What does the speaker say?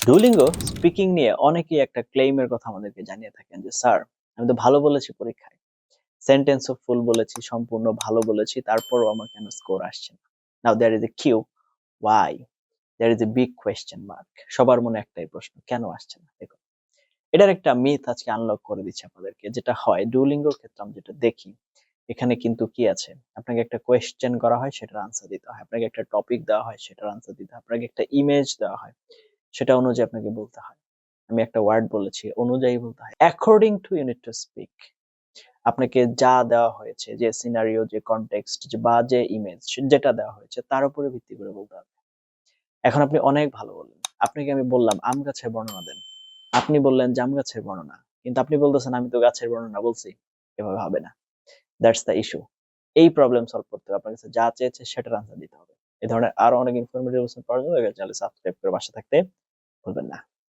Duolingo speaking নিয়ে অনেকেই একটা ক্লেইমের কথা আমাদেরকে জানিয়ে থাকেন যে স্যার, আমি তো ভালো বলেছি পরীক্ষায়, সেন্টেন্সও ফুল বলেছি, সম্পূর্ণ ভালো বলেছি, তারপরও আমার কেন স্কোর আসছে না? Now there is a queue, why? There is a big question mark. সবার মনে একটাই প্রশ্ন, কেন আসছে না? দেখুন, এটার একটা মিথ আজকে আনলক করে দিচ্ছে আপনাদেরকে। যেটা হয় ডুওলিঙ্গোর ক্ষেত্রে আমি যেটা দেখি, এখানে কিন্তু কি আছে, আপনাকে একটা কোয়েশ্চেন করা হয়, সেটার আনসার দিতে হয়। আপনাকে একটা টপিক দেওয়া হয়, সেটার আনসার দিতে হয়। আপনাকে একটা ইমেজ দেওয়া হয়, সেটা অনুযায়ী আপনাকে বলতে হয়। আমি একটা ওয়ার্ড বলেছি, অনুযায়ী বলতে হয়। According to you need to speak. আপনাকে যা দেওয়া হয়েছে, যে সিনারিও, যে কনটেক্সট, বা যে ইমেজ যেটা দেওয়া হয়েছে, তার উপরে ভিত্তি করে বলতে হবে। এখন আপনি অনেক ভালো বললেন, আপনাকে আমি বললাম আম গাছের বর্ণনা দেন, আপনি বললেন জাম গাছের বর্ণনা, কিন্তু আপনি বলতেছেন আমি তো গাছের বর্ণনা বলছি। এভাবে হবে না। That's the issue. এই প্রবলেম সলভ করতে হবে, আপনার কাছে যা চেয়েছে সেটার আনসার দিতে হবে। এই ধরনের আরো অনেক ইনফরমেটিভ পাওয়ার জন্য চ্যানেল সাবস্ক্রাইব করে পাশে থাকতে ভুলবেন না।